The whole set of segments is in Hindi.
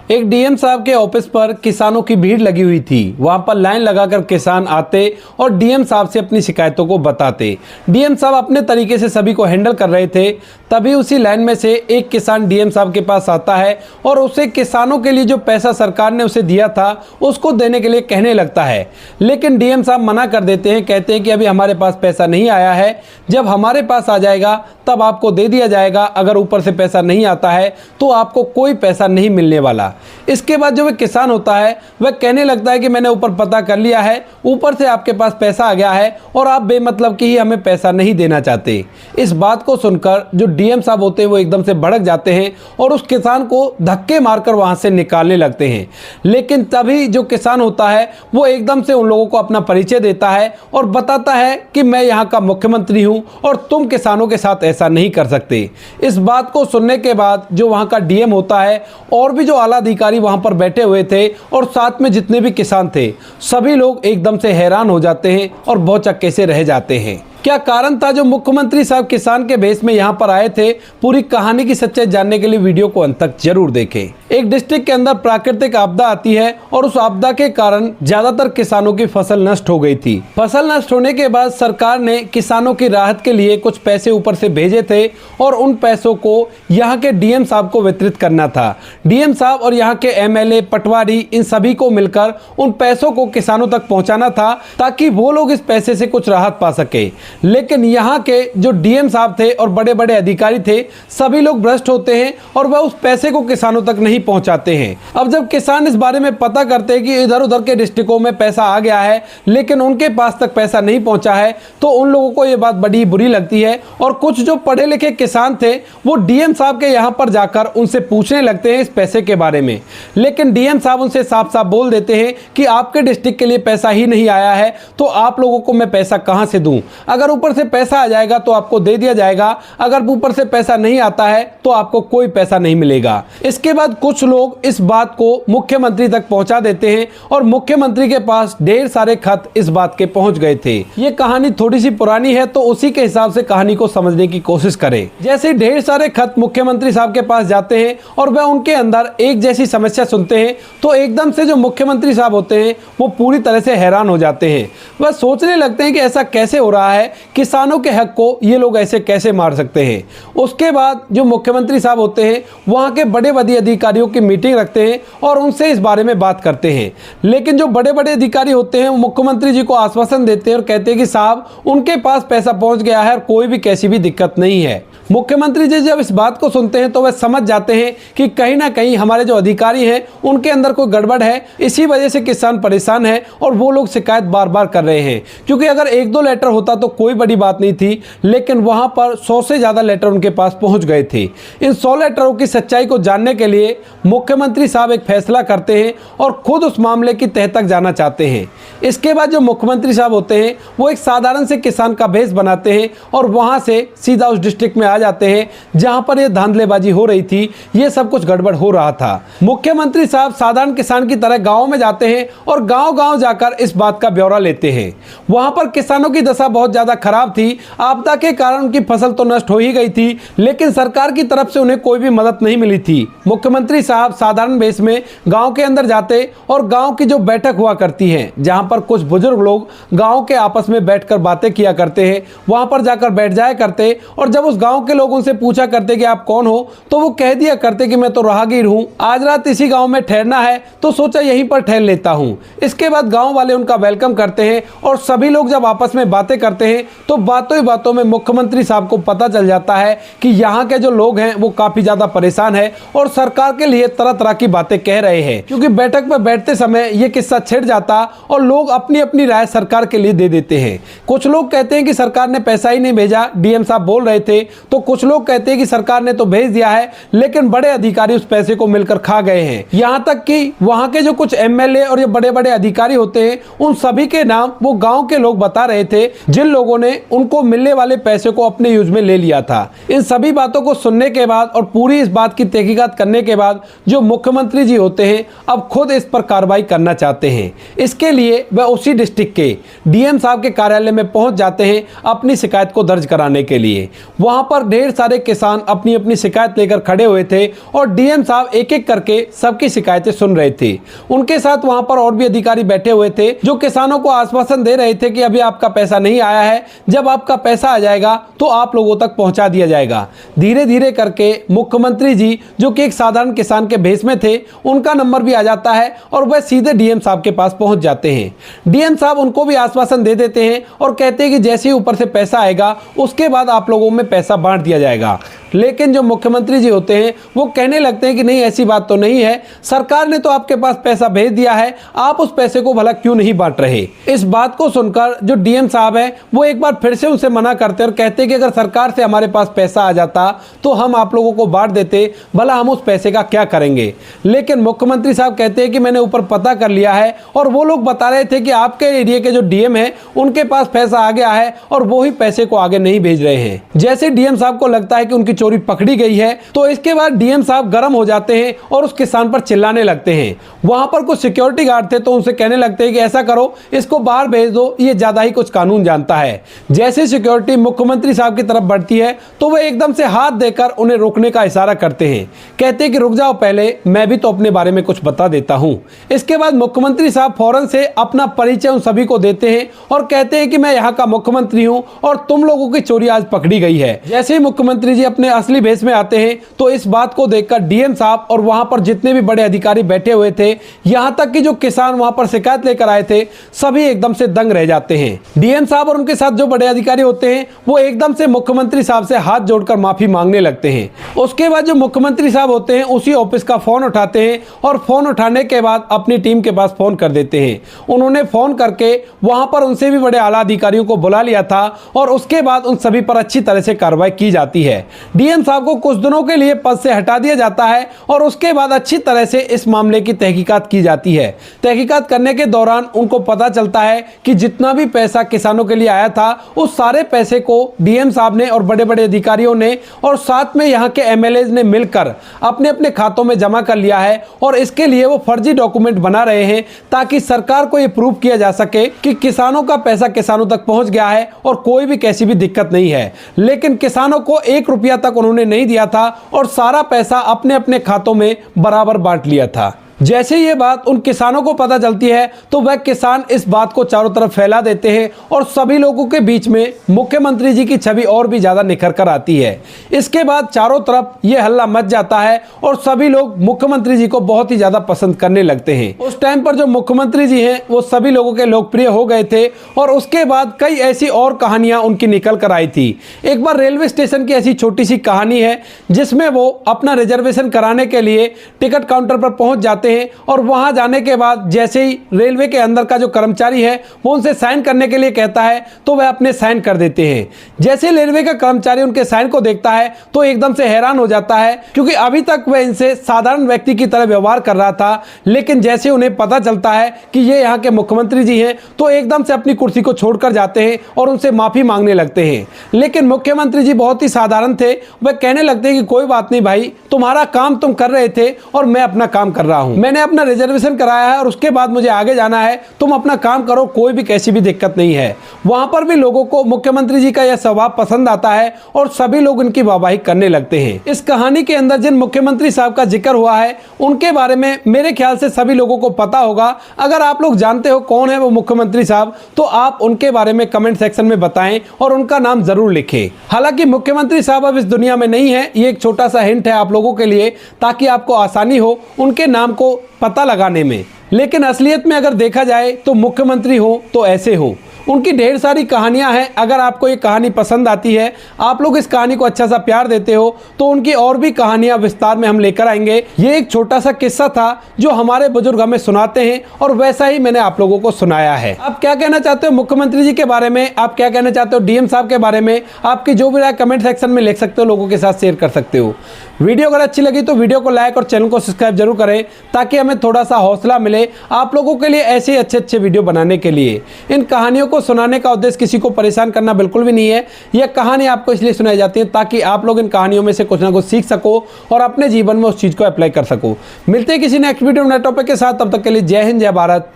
एक डीएम साहब के ऑफिस पर किसानों की भीड़ लगी हुई थी। वहां पर लाइन लगाकर किसान आते और डीएम साहब से अपनी शिकायतों को बताते। डीएम साहब अपने तरीके से सभी को हैंडल कर रहे थे। तभी उसी लाइन में से एक किसान डीएम साहब के पास आता है और उसे किसानों के लिए जो पैसा सरकार ने उसे दिया था उसको देने के लिए कहने लगता है। लेकिन डीएम साहब मना कर देते हैं, कहते हैं कि अभी हमारे पास पैसा नहीं आया है, जब हमारे पास आ जाएगा तब आपको दे दिया जाएगा। अगर ऊपर से पैसा नहीं आता है तो आपको कोई पैसा नहीं मिलने वाला। इसके बाद जो वह किसान होता है वह कहने लगता है कि मैंने ऊपर पता कर लिया है, ऊपर से आपके पास पैसा आ गया है और आप बेमतलब की ही हमें पैसा नहीं देना चाहते। इस बात को सुनकर जो डीएम साहब होते हैं वो एकदम से भड़क जाते हैं और उस किसान को धक्के मारकर वहां से निकालने लगते हैं। लेकिन तभी जो किसान होता है वो एकदम से उन लोगों को अपना परिचय देता है और बताता है कि मैं यहाँ का मुख्यमंत्री हूँ और तुम किसानों के साथ ऐसा नहीं कर सकते। इस बात को सुनने के बाद जो वहाँ का डीएम होता है और भी जो आला अधिकारी वहाँ पर बैठे हुए थे और साथ में जितने भी किसान थे सभी लोग एकदम से हैरान हो जाते हैं और भौचक्के से रह जाते हैं। क्या कारण था जो मुख्यमंत्री साहब किसान के भेष में यहाँ पर आए थे? पूरी कहानी की सच्चाई जानने के लिए वीडियो को अंत तक जरूर देखें। एक डिस्ट्रिक्ट के अंदर प्राकृतिक आपदा आती है और उस आपदा के कारण ज्यादातर किसानों की फसल नष्ट हो गई थी। फसल नष्ट होने के बाद सरकार ने किसानों की राहत के लिए कुछ पैसे ऊपर से भेजे थे और उन पैसों को यहाँ के डीएम साहब को वितरित करना था। डीएम साहब और यहाँ के एमएलए, पटवारी, इन सभी को मिलकर उन पैसों को किसानों तक पहुँचाना था ताकि वो लोग इस पैसे से कुछ राहत पा सके। लेकिन यहाँ के जो डीएम साहब थे और बड़े बड़े अधिकारी थे सभी लोग भ्रष्ट होते हैं और वह उस पैसे को किसानों तक नहीं पहुंचाते हैं। अब जब किसान इस बारे में पता करते हैं कि इधर उधर के डिस्ट्रिक्टों में पैसा आ गया है लेकिन उनके पास तक पैसा नहीं पहुंचा है तो उन लोगों को ये बात बड़ी बुरी लगती है और कुछ जो पढ़े लिखे किसान थे वो डीएम साहब के यहाँ पर जाकर उनसे पूछने लगते हैं इस पैसे के बारे में। लेकिन डीएम साहब उनसे साफ साफ बोल देते हैं कि आपके डिस्ट्रिक्ट के लिए पैसा ही नहीं आया है तो आप लोगों को मैं पैसा कहां से दूं? अगर ऊपर से पैसा आ जाएगा तो आपको दे दिया जाएगा, अगर ऊपर से पैसा नहीं आता है तो आपको कोई पैसा नहीं मिलेगा। इसके बाद कुछ लोग इस बात को मुख्यमंत्री तक पहुंचा देते हैं और मुख्यमंत्री के पास ढेर सारे खत इस बात के पहुंच गए थे। ये कहानी थोड़ी सी पुरानी है तो उसी के हिसाब से कहानी को समझने की कोशिश करें। जैसे ढेर सारे खत मुख्यमंत्री साहब के पास जाते हैं और वह उनके अंदर एक जैसी समस्या सुनते हैं तो एकदम से जो मुख्यमंत्री साहब होते हैं वो पूरी तरह से हैरान हो जाते हैं। वह सोचने लगते हैं कि ऐसा कैसे हो रहा है, किसानों के हक को ये लोग ऐसे कैसे मार सकते हैं। उसके बाद जो मुख्यमंत्री साहब होते हैं वहाँ के बड़े बड़े अधिकारियों की मीटिंग रखते हैं और उनसे इस बारे में बात करते हैं। लेकिन जो बड़े बड़े अधिकारी होते हैं वो मुख्यमंत्री जी को आश्वासन देते हैं और कहते हैं कि साहब उनके पास पैसा पहुंच गया है और कोई भी कैसी भी दिक्कत नहीं है। मुख्यमंत्री जी जब इस बात को सुनते हैं तो वह समझ जाते हैं कि कहीं ना कहीं हमारे जो अधिकारी हैं उनके अंदर कोई गड़बड़ है, इसी वजह से किसान परेशान है और वो लोग शिकायत बार बार कर रहे हैं। क्योंकि अगर एक दो लेटर होता तो कोई बड़ी बात नहीं थी, लेकिन वहां पर 100 से ज्यादा लेटर उनके पास पहुंच गए थे। इन 100 लेटरों की सच्चाई को जानने के लिए मुख्यमंत्री साहब एक फैसला करते हैं और खुद उस मामले की तह तक जाना चाहते हैं। इसके बाद जो मुख्यमंत्री साहब होते हैं वो एक साधारण से किसान का भेष बनाते हैं और वहां से सीधा उस डिस्ट्रिक्ट में आ जाते हैं जहां पर ये धांधलेबाजी हो रही थी, ये सब कुछ गड़बड़ हो रहा था। मुख्यमंत्री साहब साधारण किसान की तरह गांव में जाते हैं और गांव-गांव जाकर इस बात का ब्यौरा लेते हैं। वहां पर किसानों की दशा बहुत ज्यादा खराब थी। आपदा के कारण उनकी फसल तो नष्ट हो ही गई थी लेकिन सरकार की तरफ से उन्हें कोई भी मदद नहीं मिली थी। मुख्यमंत्री साहब साधारण भेष में गांव के अंदर जाते और गांव की जो बैठक हुआ करती है जहां पर कुछ बुजुर्ग लोग गांव के आपस में बैठकर बातें किया करते हैं, वहां पर जाकर बैठ जाया करते और जब उस गांव के लोग उनसे पूछा करते कि आप कौन हो तो वो कह दिया करते कि मैं तो राहगीर हूं, आज रात इसी गांव में ठहरना है तो सोचा यहीं पर ठहर लेता हूं। इसके बाद गांव वाले उनका वेलकम करते हैं और सभी लोग जब आपस में बातें करते हैं तो बातों ही बातों में मुख्यमंत्री साहब को पता चल जाता है कि यहाँ के जो लोग हैं वो काफी ज्यादा परेशान है और सरकार के लिए तरह तरह की बातें कह रहे हैं। क्योंकि बैठक पर बैठते समय ये किस्सा छिड़ जाता और लोग अपनी अपनी राय सरकार के लिए दे देते हैं। कुछ लोग कहते हैं कि सरकार ने पैसा ही नहीं भेजा, डीएम साहब बोल रहे थे, तो कुछ लोग कहते हैं कि सरकार ने तो भेज दिया है लेकिन बड़े अधिकारी उस पैसे को मिलकर खा गए हैं। यहाँ तक कि वहाँ के जो कुछ एमएलए और ये बड़े बड़े अधिकारी होते हैं उन सभी के नाम वो गांव के लोग बता रहे थे जिन लोगों ने उनको मिलने वाले पैसे को अपने यूज में ले लिया था। इन सभी बातों को सुनने के बाद और पूरी इस बात की तहकीकात करने के बाद जो मुख्यमंत्री जी होते हैं अब खुद इस पर कार्रवाई करना चाहते हैं। इसके लिए वह उसी डिस्ट्रिक्ट के डीएम साहब के कार्यालय में पहुंच जाते हैं अपनी शिकायत को दर्ज कराने के लिए। वहां पर ढेर सारे किसान अपनी अपनी शिकायत लेकर खड़े हुए थे और डीएम साहब एक एक करके सबकी शिकायतें सुन रहे थे। उनके साथ वहां पर और भी अधिकारी बैठे हुए थे जो किसानों को आश्वासन दे रहे थे कि अभी आपका पैसा नहीं आया है, जब आपका पैसा आ जाएगा तो आप लोगों तक पहुंचा दिया जाएगा। धीरे धीरे करके मुख्यमंत्री जी जो कि एक साधारण किसान के भेष में थे, उनका नंबर भी आ जाता है और वह सीधे डीएम साहब के पास पहुंच जाते हैं। डीएम साहब उनको भी आश्वासन दे देते हैं और कहते हैं कि जैसे ही ऊपर से पैसा आएगा उसके बाद आप लोगों में पैसा बांट दिया जाएगा। लेकिन जो मुख्यमंत्री जी होते हैं वो कहने लगते हैं कि नहीं, ऐसी बात तो नहीं है, सरकार ने तो आपके पास पैसा भेज दिया है, आप उस पैसे को भला क्यों नहीं बांट रहे। इस बात को सुनकर जो डीएम साहब है वो एक बार फिर से उनसे मना करते हैं और कहते हैं कि अगर सरकार से हमारे पास पैसा आ जाता तो हम आप लोगों को बांट देते, भला हम उस पैसे का क्या करेंगे। लेकिन मुख्यमंत्री साहब कहते हैं कि मैंने ऊपर पता कर लिया है और वो लोग बता रहे थे कि आपके एरिया के जो डीएम है उनके पास पैसा आ गया है और वो ही पैसे को आगे नहीं भेज रहे हैं। जैसे डीएम साहब को लगता है कि उनकी चोरी पकड़ी गई है तो इसके बाद डीएम साहब गर्म हो जाते हैं और उस किसान पर चिल्लाने लगते हैं। वहां पर कुछ सिक्योरिटी गार्ड थे तो उनसे कहने लगते हैं कि ऐसा करो, इसको बाहर भेज दो, ये ज्यादा ही कुछ कानून जानता है। जैसे सिक्योरिटी मुख्यमंत्री साहब की तरफ बढ़ती है तो वह एकदम से हाथ देकर उन्हें रोकने का इशारा करते हैं, कहते हैं कि रुक जाओ, पहले मैं भी तो अपने बारे में कुछ बता देता हूं। इसके बाद मुख्यमंत्री साहब फौरन से अपना परिचय उन सभी को देते हैं और कहते हैं कि मैं यहाँ का मुख्यमंत्री हूं और तुम लोगों की चोरी आज पकड़ी गई है। जैसे ही मुख्यमंत्री जी अपने असली भेष में आते हैं तो इस बात को देखकर डीएम साहब और वहां पर जितने भी बड़े अधिकारी बैठे हुए थे, यहां तक कि जो किसान वहां पर शिकायत लेकर आए थे, सभी एकदम से दंग रह जाते हैं। डीएम साहब और उनके साथ जो बड़े अधिकारी होते हैं वो एकदम से मुख्यमंत्री साहब से हाथ जोड़कर माफी मांगने लगते हैं। उसके बाद जो मुख्यमंत्री साहब होते हैं उसी ऑफिस का फोन उठाते हैं और फोन उठाने के बाद अपनी टीम के पास फोन कर देते हैं। उन्होंने फोन करके वहां पर उनसे भी बड़े आला अधिकारियों को बुला लिया था और उसके बाद उन सभी पर अच्छी तरह से कार्रवाई की जाती है। डीएम साहब को कुछ दिनों के लिए पद से हटा दिया जाता है और उसके बाद अच्छी तरह से इस मामले की तहकीकात की जाती है। तहकीकात करने के दौरान उनको पता चलता है कि जितना भी पैसा किसानों के लिए आया था उस सारे पैसे को डीएम साहब ने और बड़े बड़े अधिकारियों ने और साथ में यहाँ के एमएलएज ने मिलकर अपने अपने खातों में जमा कर लिया है और इसके लिए वो फर्जी डॉक्यूमेंट बना रहे हैं ताकि सरकार को ये प्रूव किया जा सके कि किसानों का पैसा किसानों तक पहुंच गया है और कोई भी कैसी भी दिक्कत नहीं है। लेकिन किसानों को 1 रुपया तक उन्होंने नहीं दिया था और सारा पैसा अपने अपने खातों में बराबर बांट लिया था। जैसे ये बात उन किसानों को पता चलती है तो वह किसान इस बात को चारों तरफ फैला देते हैं और सभी लोगों के बीच में मुख्यमंत्री जी की छवि और भी ज्यादा निखर कर आती है। इसके बाद चारों तरफ ये हल्ला मच जाता है और सभी लोग मुख्यमंत्री जी को बहुत ही ज्यादा पसंद करने लगते हैं। उस टाइम पर जो मुख्यमंत्री जी हैं वो सभी लोगों के लोकप्रिय हो गए थे और उसके बाद कई ऐसी और कहानियां उनकी निकल कर आई थी। एक बार रेलवे स्टेशन की ऐसी छोटी सी कहानी है जिसमें वो अपना रिजर्वेशन कराने के लिए टिकट काउंटर पर पहुंच जाते हैं और वहां जाने के बाद जैसे ही रेलवे के अंदर का जो कर्मचारी है वो उनसे साइन करने के लिए कहता है तो वह अपने साइन कर देते हैं। जैसे रेलवे का कर्मचारी उनके साइन को देखता है तो एकदम से हैरान हो जाता है क्योंकि अभी तक वह इनसे साधारण व्यक्ति की तरह व्यवहार कर रहा था, लेकिन जैसे उन्हें पता चलता है कि ये यहाँ के मुख्यमंत्री जी हैं तो एकदम से अपनी कुर्सी को छोड़कर जाते हैं और उनसे माफी मांगने लगते हैं। लेकिन मुख्यमंत्री जी बहुत ही साधारण थे, वह कहने लगते हैं कि कोई बात नहीं भाई, तुम्हारा काम तुम कर रहे थे और मैं अपना काम कर रहा हूं, मैंने अपना रिजर्वेशन कराया है और उसके बाद मुझे आगे जाना है, तुम अपना काम करो, कोई भी कैसी भी दिक्कत नहीं है। वहां पर भी लोगों को मुख्यमंत्री जी का यह स्वभाव पसंद आता है और सभी लोग इनकी वाहवाही करने लगते हैं। इस कहानी के अंदर जिन मुख्यमंत्री साहब का जिक्र हुआ है उनके बारे में मेरे ख्याल से सभी लोगों को पता होगा। अगर आप लोग जानते हो कौन है वो मुख्यमंत्री साहब तो आप उनके बारे में कमेंट सेक्शन में बताएं और उनका नाम जरूर लिखें। हालांकि मुख्यमंत्री साहब अब इस दुनिया में नहीं है, ये एक छोटा सा हिंट है आप लोगों के लिए ताकि आपको आसानी हो उनके नाम को पता लगाने में। लेकिन असलियत में अगर देखा जाए तो मुख्यमंत्री हो तो ऐसे हो। उनकी ढेर सारी कहानियां हैं। अगर आपको ये कहानी पसंद आती है, आप लोग इस कहानी को अच्छा सा प्यार देते हो तो उनकी और भी कहानियां विस्तार में हम लेकर आएंगे। ये एक छोटा सा किस्सा था जो हमारे बुजुर्ग हमें सुनाते हैं और वैसा ही मैंने आप लोगों को सुनाया है। आप क्या कहना चाहते हो मुख्यमंत्री जी के बारे में, आप क्या कहना चाहते हो डीएम साहब के बारे में, आपकी जो भी राय कमेंट सेक्शन में लिख सकते हो, लोगों के साथ शेयर कर सकते हो। वीडियो अगर अच्छी लगी तो वीडियो को लाइक और चैनल को सब्सक्राइब जरूर करें ताकि हमें थोड़ा सा हौसला मिले आप लोगों के लिए ऐसे अच्छे अच्छे वीडियो बनाने के लिए। इन कहानियों को सुनाने का उद्देश्य किसी को परेशान करना बिल्कुल भी नहीं है। यह कहानी आपको इसलिए सुनाई जाती है ताकि आप लोग इन कहानियों में से कुछ ना कुछ सीख सको और अपने जीवन में उस चीज को अप्लाई कर सको। मिलते हैं किसी नेक्स्ट वीडियो में नए टॉपिक के साथ, तब तक के लिए जय हिंद, जय भारत,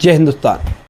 जय हिंदुस्तान।